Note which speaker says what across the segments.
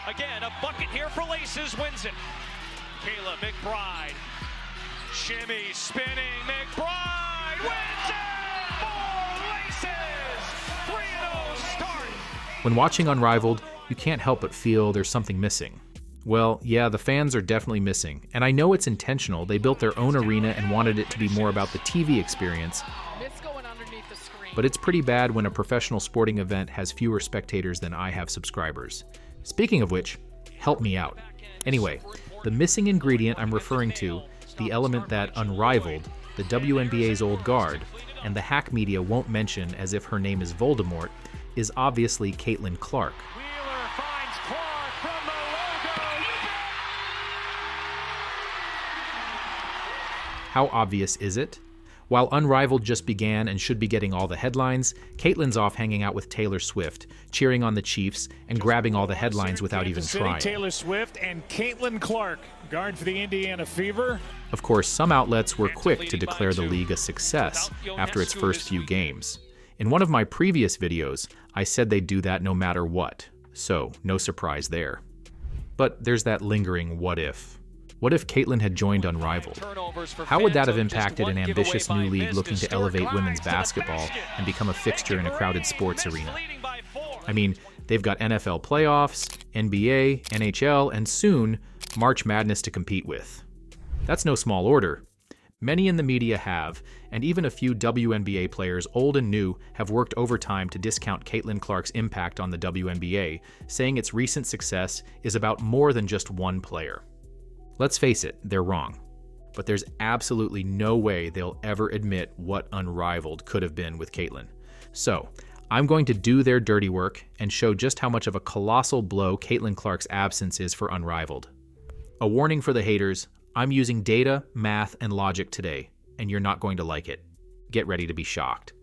Speaker 1: Again, a bucket here for Laces, wins it. Kayla McBride, shimmy, spinning, McBride wins it for Laces! 3-0 start.
Speaker 2: When watching Unrivaled, you can't help but feel there's something missing. Well, yeah, the fans are definitely missing, and I know it's intentional. They built their own arena and wanted it to be more about the TV experience. But it's pretty bad when a professional sporting event has fewer spectators than I have subscribers. Speaking of which, help me out. Anyway, the missing ingredient I'm referring to, the element that Unrivaled, the WNBA's old guard, and the hack media won't mention as if her name is Voldemort, is obviously Caitlin Clark.
Speaker 1: Wheeler finds Clark from the logo.
Speaker 2: How obvious is it? While Unrivaled just began and should be getting all the headlines, Caitlin's off hanging out with Taylor Swift, cheering on the Chiefs, and grabbing all the headlines without even trying.
Speaker 3: Taylor Swift and Caitlin Clark, guard for the Indiana Fever.
Speaker 2: Of course, some outlets were quick to declare the league a success after its first few games. In one of my previous videos, I said they'd do that no matter what, so no surprise there. But there's that lingering what if. What if Caitlin had joined Unrivaled? How would that have impacted an ambitious new league looking to elevate women's basketball and become a fixture in a crowded sports arena? I mean, they've got NFL playoffs, NBA, NHL, and soon, March Madness to compete with. That's no small order. Many in the media have, and even a few WNBA players, old and new, have worked overtime to discount Caitlin Clark's impact on the WNBA, saying its recent success is about more than just one player. Let's face it, they're wrong. But there's absolutely no way they'll ever admit what Unrivaled could have been with Caitlin. So, I'm going to do their dirty work and show just how much of a colossal blow Caitlin Clark's absence is for Unrivaled. A warning for the haters, I'm using data, math, and logic today, and you're not going to like it. Get ready to be shocked.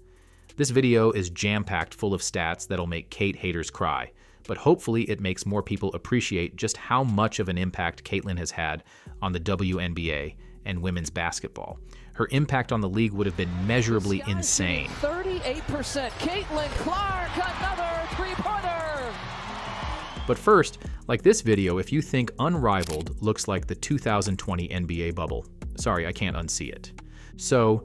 Speaker 2: This video is jam-packed full of stats that'll make Kate haters cry, but hopefully it makes more people appreciate just how much of an impact Caitlin has had on the WNBA and women's basketball. Her impact on the league would have been measurably insane.
Speaker 4: 38%. Caitlin Clark, another three-pointer.
Speaker 2: But first, like this video, if you think Unrivaled looks like the 2020 NBA bubble, sorry, I can't unsee it. So,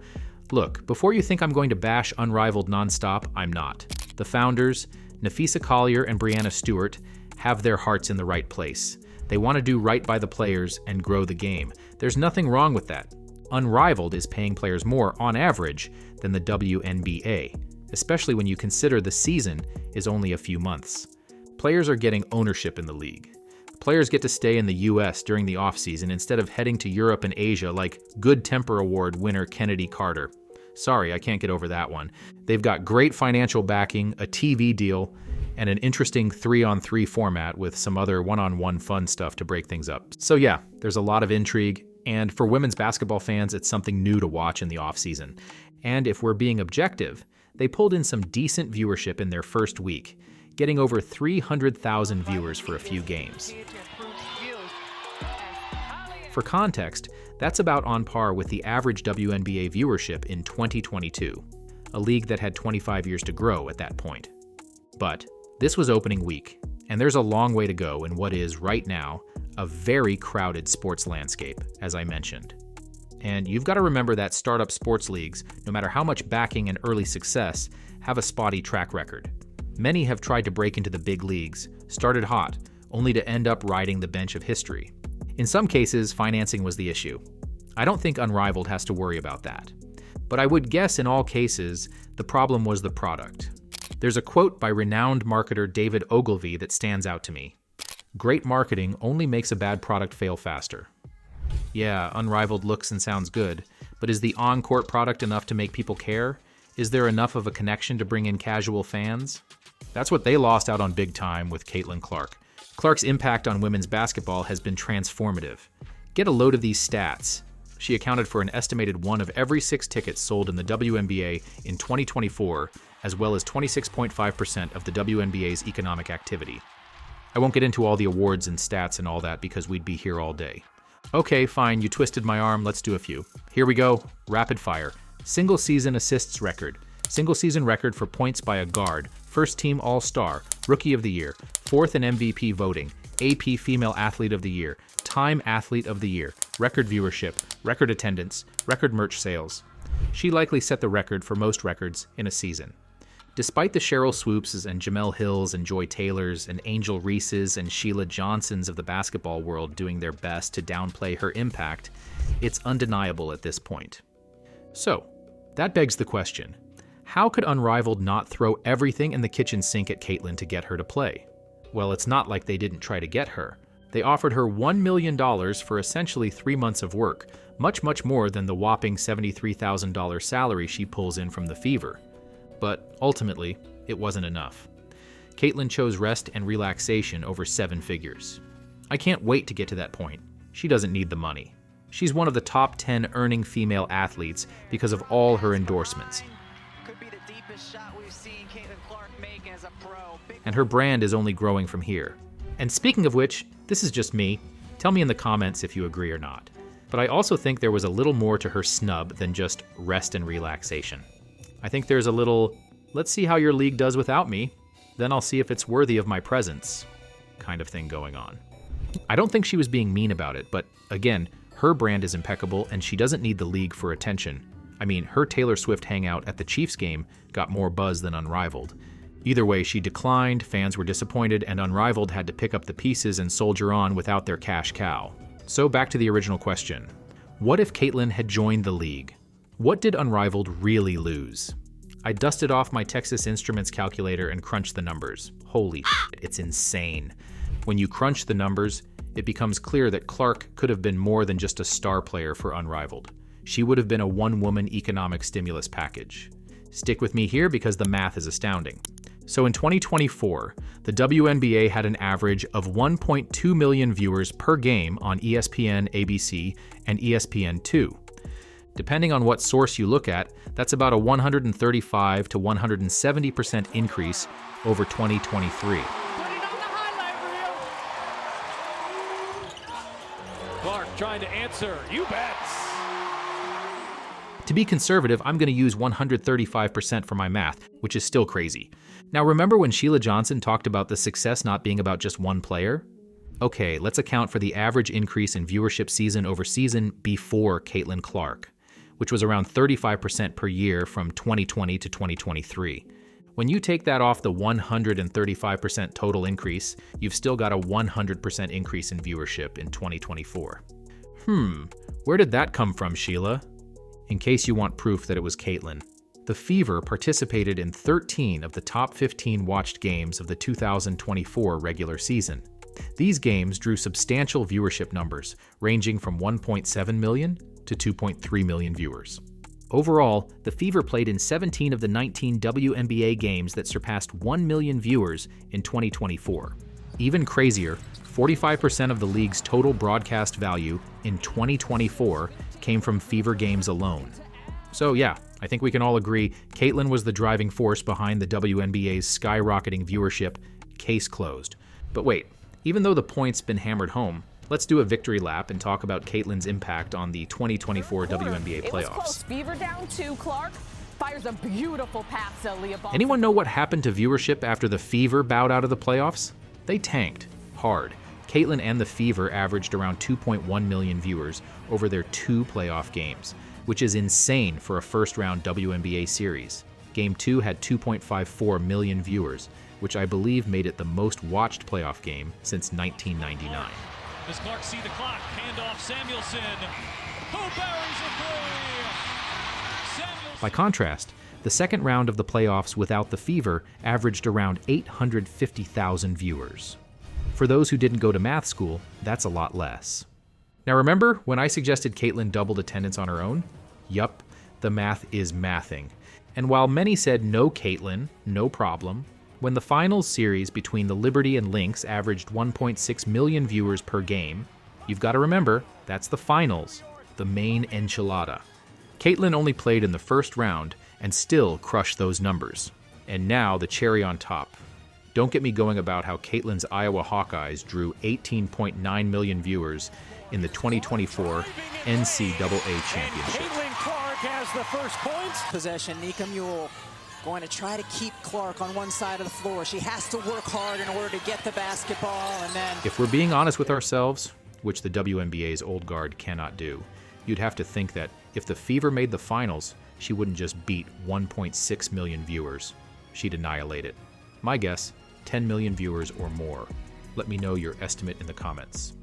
Speaker 2: look, before you think I'm going to bash Unrivaled nonstop, I'm not. The founders, Nafisa Collier and Brianna Stewart, have their hearts in the right place. They want to do right by the players and grow the game. There's nothing wrong with that. Unrivaled is paying players more, on average, than the WNBA, especially when you consider the season is only a few months. Players are getting ownership in the league. Players get to stay in the US during the offseason instead of heading to Europe and Asia like Good Temper Award winner Kennedy Carter. Sorry, I can't get over that one. They've got great financial backing, a TV deal, and an interesting 3-on-3 format with some other one-on-one fun stuff to break things up. So yeah, there's a lot of intrigue, and for women's basketball fans, it's something new to watch in the offseason. And if we're being objective, they pulled in some decent viewership in their first week, getting over 300,000 viewers for a few games. For context, that's about on par with the average WNBA viewership in 2022, a league that had 25 years to grow at that point. But this was opening week, and there's a long way to go in what is, right now, a very crowded sports landscape, as I mentioned. And you've got to remember that startup sports leagues, no matter how much backing and early success, have a spotty track record. Many have tried to break into the big leagues, started hot, only to end up riding the bench of history. In some cases, financing was the issue. I don't think Unrivaled has to worry about that. But I would guess in all cases, the problem was the product. There's a quote by renowned marketer David Ogilvy that stands out to me. Great marketing only makes a bad product fail faster. Yeah, Unrivaled looks and sounds good, but is the on-court product enough to make people care? Is there enough of a connection to bring in casual fans? That's what they lost out on big time with Caitlin Clark. Clark's impact on women's basketball has been transformative. Get a load of these stats. She accounted for an estimated 1 of every 6 tickets sold in the WNBA in 2024, as well as 26.5% of the WNBA's economic activity. I won't get into all the awards and stats and all that because we'd be here all day. Okay, fine, you twisted my arm, let's do a few. Here we go, rapid fire. Single season assists record. Single season record for points by a guard. First team All-Star. Rookie of the Year, 4th in MVP voting, AP Female Athlete of the Year, Time Athlete of the Year, record viewership, record attendance, record merch sales. She likely set the record for most records in a season. Despite the Cheryl Swoopses and Jamel Hills and Joy Taylors and Angel Reeses and Sheila Johnsons of the basketball world doing their best to downplay her impact, it's undeniable at this point. So, that begs the question, how could Unrivaled not throw everything in the kitchen sink at Caitlyn to get her to play? Well, it's not like they didn't try to get her. They offered her $1 million for essentially 3 months of work, much more than the whopping $73,000 salary she pulls in from the Fever. But ultimately, it wasn't enough. Caitlyn chose rest and relaxation over 7 figures. I can't wait to get to that point. She doesn't need the money. She's one of the top 10 earning female athletes because of all her endorsements. And her brand is only growing from here. And speaking of which, this is just me. Tell me in the comments if you agree or not. But I also think there was a little more to her snub than just rest and relaxation. I think there's a little, let's see how your league does without me, then I'll see if it's worthy of my presence kind of thing going on. I don't think she was being mean about it, but again, her brand is impeccable and she doesn't need the league for attention. I mean, her Taylor Swift hangout at the Chiefs game got more buzz than Unrivaled. Either way, she declined, fans were disappointed, and Unrivaled had to pick up the pieces and soldier on without their cash cow. So back to the original question. What if Caitlyn had joined the league? What did Unrivaled really lose? I dusted off my Texas Instruments calculator and crunched the numbers. Holy shit, it's insane. When you crunch the numbers, it becomes clear that Clark could have been more than just a star player for Unrivaled. She would have been a one-woman economic stimulus package. Stick with me here because the math is astounding. So in 2024, the WNBA had an average of 1.2 million viewers per game on ESPN, ABC, and ESPN2. Depending on what source you look at, that's about a 135 to 170% increase over 2023.
Speaker 3: Clark trying to answer. You bet.
Speaker 2: To be conservative, I'm going to use 135% for my math, which is still crazy. Now remember when Sheila Johnson talked about the success not being about just one player? Okay, let's account for the average increase in viewership season over season before Caitlyn Clark, which was around 35% per year from 2020 to 2023. When you take that off the 135% total increase, you've still got a 100% increase in viewership in 2024. Where did that come from, Sheila? In case you want proof that it was Caitlyn, the Fever participated in 13 of the top 15 watched games of the 2024 regular season. These games drew substantial viewership numbers, ranging from 1.7 million to 2.3 million viewers. Overall, the Fever played in 17 of the 19 WNBA games that surpassed 1 million viewers in 2024. Even crazier, 45% of the league's total broadcast value in 2024 came from Fever games alone. So yeah, I think we can all agree Caitlyn was the driving force behind the WNBA's skyrocketing viewership. Case closed. But wait, even though the point's been hammered home, let's do a victory lap and talk about Caitlyn's impact on the 2024 WNBA playoffs.
Speaker 4: It was close. Fever down 2. Clark fires a beautiful pass to Leah Ball.
Speaker 2: Anyone know what happened to viewership after the Fever bowed out of the playoffs? They tanked hard. Caitlyn and the Fever averaged around 2.1 million viewers over their 2 playoff games, which is insane for a first-round WNBA series. Game 2 had 2.54 million viewers, which I believe made it the most watched playoff game since 1999.
Speaker 1: Does Clark see the clock? Handoff Samuelson. Who buries a three? Samuelson.
Speaker 2: By contrast, the second round of the playoffs without the Fever averaged around 850,000 viewers. For those who didn't go to math school, that's a lot less. Now remember when I suggested Caitlyn doubled attendance on her own? Yup, the math is mathing. And while many said no Caitlyn, no problem, when the finals series between the Liberty and Lynx averaged 1.6 million viewers per game, you've got to remember, that's the finals, the main enchilada. Caitlyn only played in the first round and still crushed those numbers. And now the cherry on top. Don't get me going about how Caitlyn's Iowa Hawkeyes drew 18.9 million viewers in the 2024 NCAA Championship.
Speaker 3: Caitlyn Clark has the first points.
Speaker 5: Possession, Nika Mule going to try to keep Clark on one side of the floor. She has to work hard in order to get the basketball, and then...
Speaker 2: If we're being honest with ourselves, which the WNBA's old guard cannot do, you'd have to think that if the Fever made the finals, she wouldn't just beat 1.6 million viewers. She'd annihilate it. My guess, 10 million viewers or more. Let me know your estimate in the comments.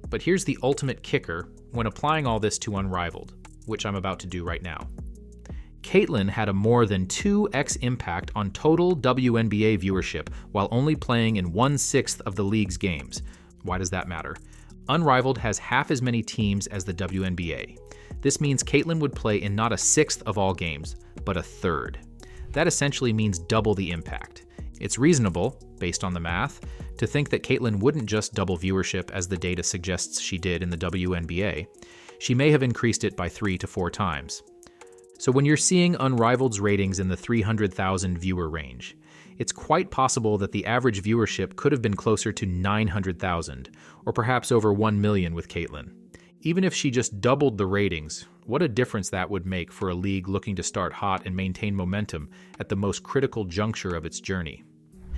Speaker 2: But here's the ultimate kicker when applying all this to Unrivaled, which I'm about to do right now. Caitlin had a more than 2x impact on total WNBA viewership while only playing in 1/6 of the league's games. Why does that matter? Unrivaled has half as many teams as the WNBA. This means Caitlin would play in not a sixth of all games, but a third. That essentially means double the impact. It's reasonable, based on the math, to think that Caitlin wouldn't just double viewership as the data suggests she did in the WNBA. She may have increased it by 3 to 4 times. So when you're seeing Unrivaled's ratings in the 300,000 viewer range, it's quite possible that the average viewership could have been closer to 900,000, or perhaps over 1 million with Caitlin. Even if she just doubled the ratings, what a difference that would make for a league looking to start hot and maintain momentum at the most critical juncture of its journey.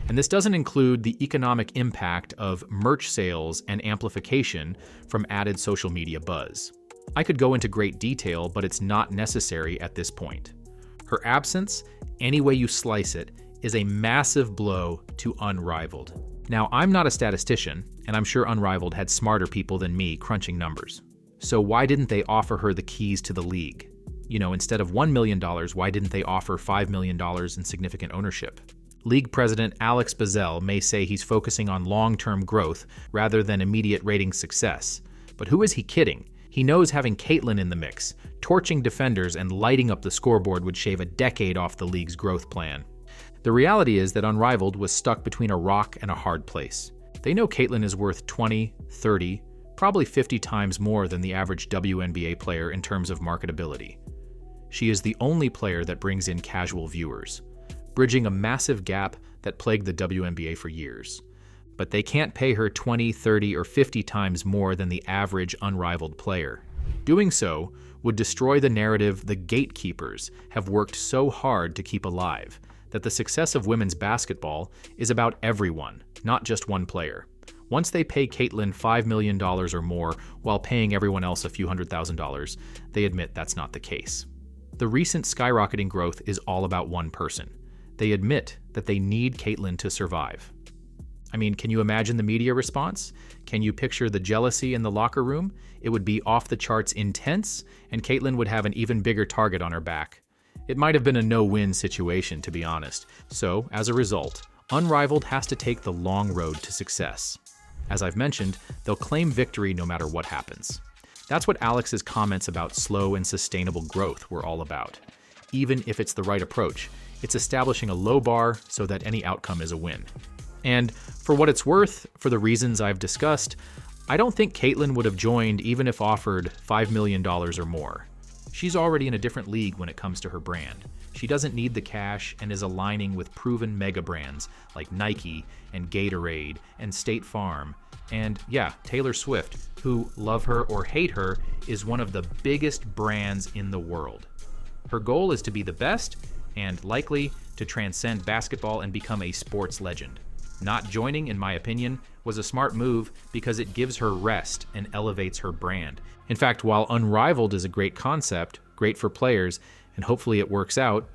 Speaker 2: And this doesn't include the economic impact of merch sales and amplification from added social media buzz. I could go into great detail, but it's not necessary at this point. Her absence, any way you slice it, is a massive blow to Unrivaled. Now, I'm not a statistician, and I'm sure Unrivaled had smarter people than me crunching numbers. So why didn't they offer her the keys to the league? You know, instead of $1 million, why didn't they offer $5 million in significant ownership? League president Alex Bazell may say he's focusing on long-term growth rather than immediate rating success. But who is he kidding? He knows having Caitlin in the mix, torching defenders and lighting up the scoreboard would shave a decade off the league's growth plan. The reality is that Unrivaled was stuck between a rock and a hard place. They know Caitlin is worth 20, 30, probably 50 times more than the average WNBA player in terms of marketability. She is the only player that brings in casual viewers, bridging a massive gap that plagued the WNBA for years. But they can't pay her 20, 30, or 50 times more than the average Unrivaled player. Doing so would destroy the narrative the gatekeepers have worked so hard to keep alive, that the success of women's basketball is about everyone, not just one player. Once they pay Caitlin $5 million or more while paying everyone else a few $100,000, they admit that's not the case. The recent skyrocketing growth is all about one person. They admit that they need Caitlin to survive. I mean, can you imagine the media response? Can you picture the jealousy in the locker room? It would be off the charts intense, and Caitlin would have an even bigger target on her back. It might have been a no-win situation, to be honest. So, as a result, Unrivaled has to take the long road to success. As I've mentioned, they'll claim victory no matter what happens. That's what Alex's comments about slow and sustainable growth were all about. Even if it's the right approach, it's establishing a low bar so that any outcome is a win. And for what it's worth, for the reasons I've discussed, I don't think Caitlin would have joined even if offered $5 million or more. She's already in a different league when it comes to her brand. She doesn't need the cash and is aligning with proven mega brands like Nike and Gatorade and State Farm. And yeah, Taylor Swift, who, love her or hate her, is one of the biggest brands in the world. Her goal is to be the best and likely to transcend basketball and become a sports legend. Not joining, in my opinion, was a smart move because it gives her rest and elevates her brand. In fact, while Unrivaled is a great concept, great for players, and hopefully it works out,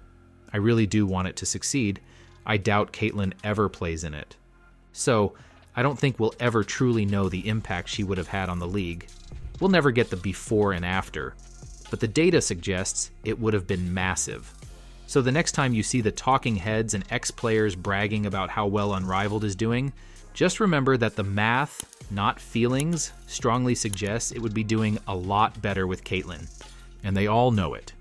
Speaker 2: I really do want it to succeed, I doubt Caitlin ever plays in it. So, I don't think we'll ever truly know the impact she would have had on the league. We'll never get the before and after, but the data suggests it would have been massive. So the next time you see the talking heads and ex-players bragging about how well Unrivaled is doing, just remember that the math, not feelings, strongly suggests it would be doing a lot better with Caitlin. And they all know it.